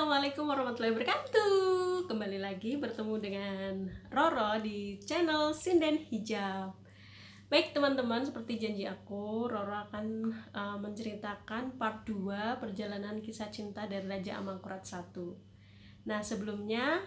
Assalamualaikum warahmatullahi wabarakatuh. Kembali lagi bertemu dengan Roro di channel Sinden Hijab. Baik teman-teman, seperti janji aku, Roro akan menceritakan part 2 perjalanan kisah cinta dari Raja Amangkurat I. Nah sebelumnya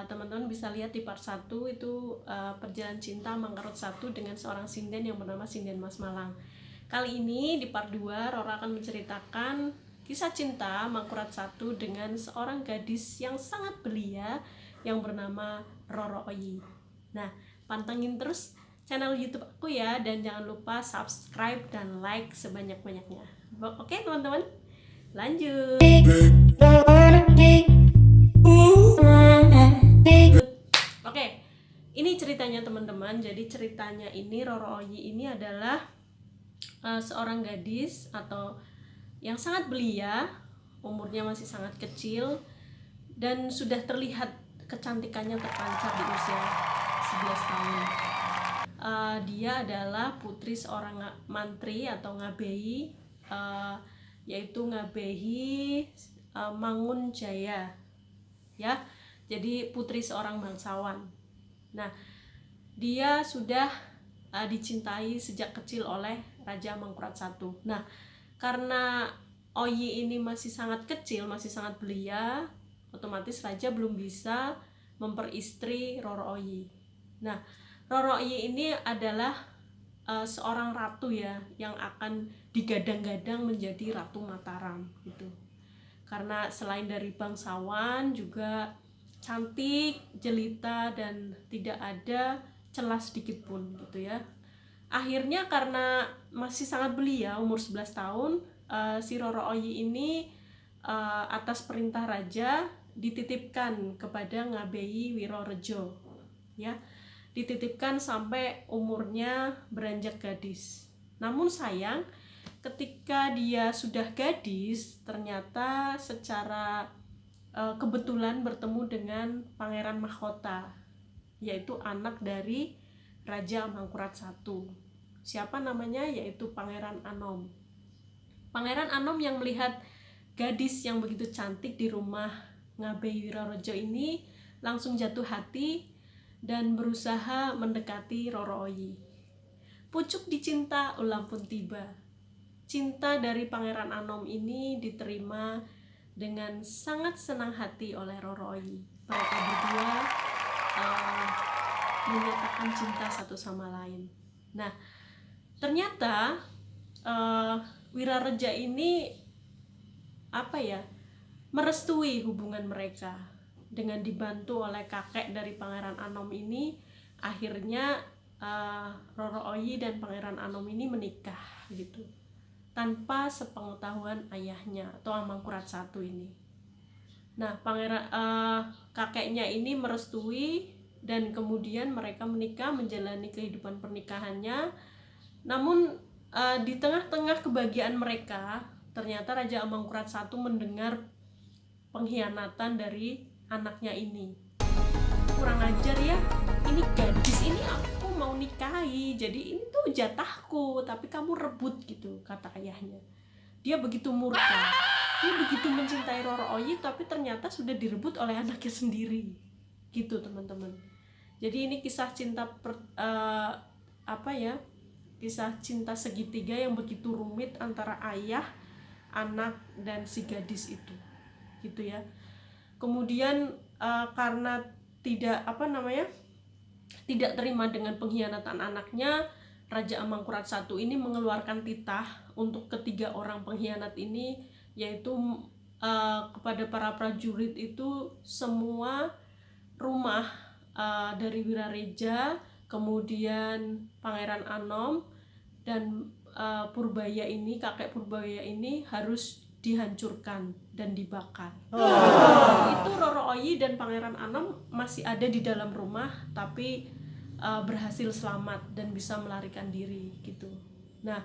teman-teman bisa lihat di part 1 itu perjalanan cinta Amangkurat I dengan seorang sinden yang bernama Sinden Mas Malang. Kali ini di part 2 Roro akan menceritakan kisah cinta Amangkurat I dengan seorang gadis yang sangat belia yang bernama Roro Oyi. Nah, pantengin terus channel YouTube aku ya, dan jangan lupa subscribe dan like sebanyak-banyaknya. Oke teman-teman, lanjut. Oke, ini ceritanya teman-teman. Jadi ceritanya ini Roro Oyi ini adalah seorang gadis atau yang sangat belia, umurnya masih sangat kecil dan sudah terlihat kecantikannya terpancar di usia 11 tahun. Dia adalah putri seorang mantri atau ngabehi, yaitu ngabehi Mangun Jaya, ya. Jadi putri seorang bangsawan. Nah, dia sudah dicintai sejak kecil oleh Raja Amangkurat I. Nah, karena Oyi ini masih sangat kecil, masih sangat belia, otomatis raja belum bisa memperistri Roro Oyi. Nah, Roro Oyi ini adalah seorang ratu ya, yang akan digadang-gadang menjadi Ratu Mataram gitu. Karena selain dari bangsawan juga cantik, jelita, dan tidak ada celah sedikit pun gitu ya. Akhirnya karena masih sangat belia, umur 11 tahun, si Roro Oyi ini atas perintah raja dititipkan kepada Ngabehi Wirorejo, ya. Dititipkan sampai umurnya beranjak gadis. Namun sayang, ketika dia sudah gadis, ternyata secara kebetulan bertemu dengan Pangeran Mahkota, yaitu anak dari Raja Amangkurat I. Siapa namanya? Yaitu Pangeran Anom. Pangeran Anom yang melihat gadis yang begitu cantik di rumah Ngabehi Wirorejo ini langsung jatuh hati dan berusaha mendekati Roro Oyi. Pucuk dicinta ulam pun tiba. Cinta dari Pangeran Anom ini diterima dengan sangat senang hati oleh Roro Oyi. Mereka berdua menyatakan cinta satu sama lain. Nah, ternyata Wirareja ini merestui hubungan mereka dengan dibantu oleh kakek dari Pangeran Anom ini. Akhirnya Roro Oyi dan Pangeran Anom ini menikah gitu, tanpa sepengetahuan ayahnya atau Amangkurat I ini. Nah, kakeknya ini merestui dan kemudian mereka menikah, menjalani kehidupan pernikahannya. Namun di tengah-tengah kebahagiaan mereka, ternyata Raja Amangkurat I mendengar pengkhianatan dari anaknya ini. Kurang ajar ya, ini gadis ini aku mau nikahi, jadi ini tuh jatahku, tapi kamu rebut gitu, kata ayahnya. Dia begitu murka, dia begitu mencintai Roro Oyi, tapi ternyata sudah direbut oleh anaknya sendiri gitu teman-teman. Jadi ini kisah cinta kisah cinta segitiga yang begitu rumit antara ayah, anak, dan si gadis itu gitu ya. Kemudian karena tidak terima dengan pengkhianatan anaknya, Raja Amangkurat I ini mengeluarkan titah untuk ketiga orang pengkhianat ini, yaitu kepada para prajurit itu semua rumah dari Wirareja, kemudian Pangeran Anom dan Purbaya ini, kakek Purbaya ini harus dihancurkan dan dibakar. Itu Roro Oyi dan Pangeran Anom masih ada di dalam rumah, tapi berhasil selamat dan bisa melarikan diri gitu. Nah,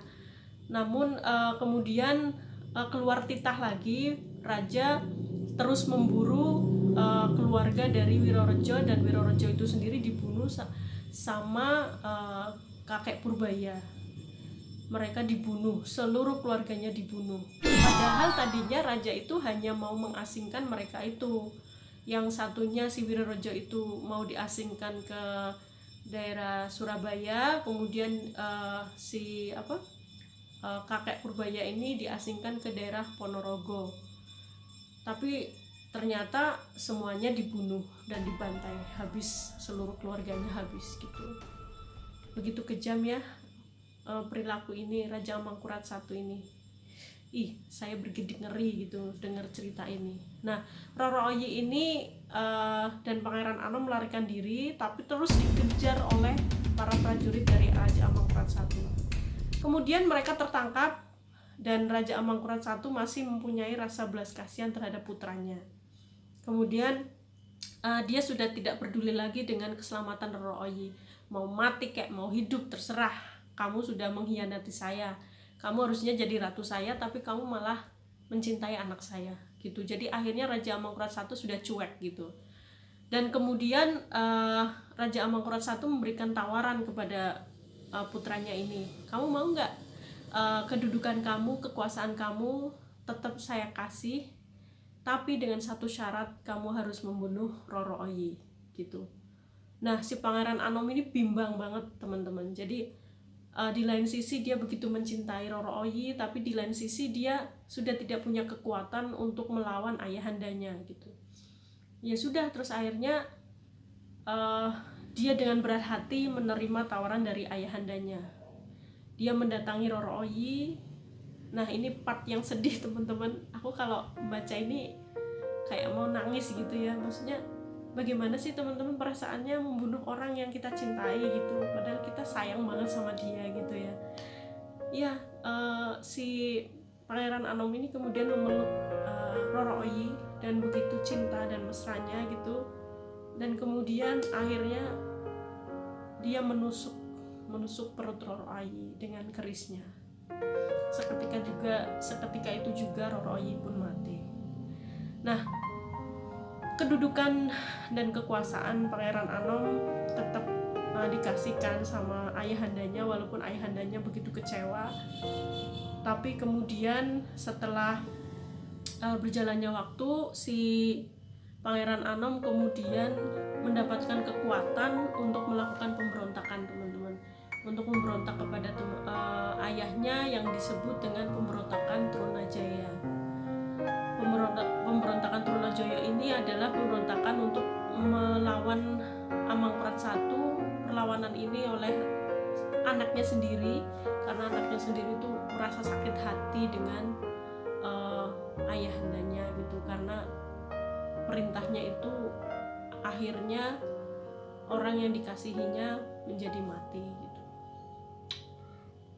namun kemudian keluar titah lagi, raja terus memburu keluarga dari Wirorejo, dan Wirorejo itu sendiri dibunuh sama kakek Purbaya. mereka dibunuh, seluruh keluarganya dibunuh. Padahal tadinya raja itu hanya mau mengasingkan mereka itu. Yang satunya si Wirorejo itu mau diasingkan ke daerah Surabaya, kemudian kakek Purbaya ini diasingkan ke daerah Ponorogo. Tapi ternyata semuanya dibunuh dan dibantai, habis, seluruh keluarganya habis gitu. Begitu kejam ya perilaku ini Raja Amangkurat I ini. Saya bergidik ngeri gitu dengar cerita ini. Nah, Roro Oyi ini dan Pangeran Anom melarikan diri, tapi terus dikejar oleh para prajurit dari Raja Amangkurat I. Kemudian mereka tertangkap dan Raja Amangkurat I masih mempunyai rasa belas kasihan terhadap putranya. Kemudian dia sudah tidak peduli lagi dengan keselamatan Roro Oyi. Mau mati kayak mau hidup terserah. Kamu sudah mengkhianati saya. Kamu harusnya jadi ratu saya, tapi kamu malah mencintai anak saya gitu. Jadi akhirnya Raja Amangkurat I sudah cuek gitu. Dan kemudian Raja Amangkurat I memberikan tawaran kepada putranya ini. Kamu mau nggak kedudukan kamu, kekuasaan kamu tetap saya kasih, tapi dengan satu syarat, kamu harus membunuh Roro Oyi gitu. Nah, si Pangeran Anom ini bimbang banget teman-teman. Jadi di lain sisi dia begitu mencintai Roro Oyi, tapi di lain sisi dia sudah tidak punya kekuatan untuk melawan ayahandanya gitu. Ya sudah, terus akhirnya dia dengan berat hati menerima tawaran dari ayahandanya. Dia mendatangi Roro Oyi. Nah, ini part yang sedih teman-teman. Aku kalau baca ini kayak mau nangis gitu ya. Maksudnya bagaimana sih teman-teman perasaannya membunuh orang yang kita cintai gitu, padahal kita sayang banget sama dia gitu ya. Ya, si Pangeran Anom ini kemudian memeluk Roro Oyi dan begitu cinta dan mesranya gitu. Dan kemudian akhirnya dia menusuk perut Roro Oyi dengan kerisnya. Seketika itu juga Roro Oyi pun mati. Nah, kedudukan dan kekuasaan Pangeran Anom tetap dikasihkan sama ayahandanya, walaupun ayahandanya begitu kecewa. Tapi kemudian setelah berjalannya waktu, si Pangeran Anom kemudian mendapatkan kekuatan untuk melakukan pemberontakan teman-teman, untuk memberontak kepada ayahnya yang disebut dengan pemberontakan Trunajaya. Pemberontakan Trunajaya ini adalah pemberontakan untuk melawan Amangkurat I. Perlawanan ini oleh anaknya sendiri, karena anaknya sendiri itu merasa sakit hati dengan ayahandanya gitu, karena perintahnya itu akhirnya orang yang dikasihinya menjadi mati gitu.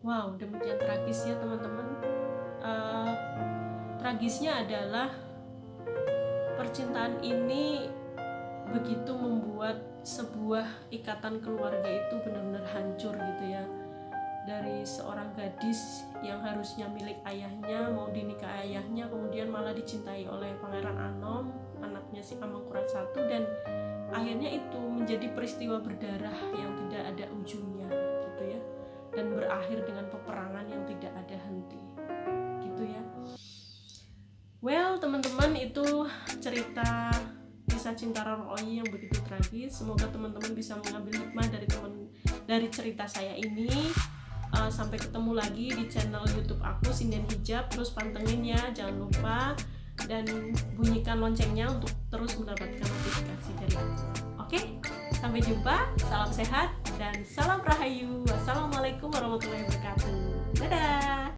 Wow, demikian tragis ya teman-teman. Tragisnya adalah percintaan ini begitu membuat sebuah ikatan keluarga itu benar-benar hancur gitu ya. Dari seorang gadis yang harusnya milik ayahnya, mau dinikah ayahnya, kemudian malah dicintai oleh Pangeran Anom, anaknya si Amangkurat I, dan akhirnya itu menjadi peristiwa berdarah yang tidak ada ujungnya gitu ya, dan berakhir dengan peperangan yang tidak ada henti gitu ya. Well teman-teman, itu cerita kisah cinta Roro Oyi yang begitu tragis. Semoga teman-teman bisa mengambil hikmah dari cerita saya ini. Sampai ketemu lagi di channel YouTube aku, Sinden Hijab. Terus pantengin ya, jangan lupa, dan bunyikan loncengnya untuk terus mendapatkan notifikasi dari aku. Oke, sampai jumpa, salam sehat dan salam rahayu. Wassalamualaikum warahmatullahi wabarakatuh.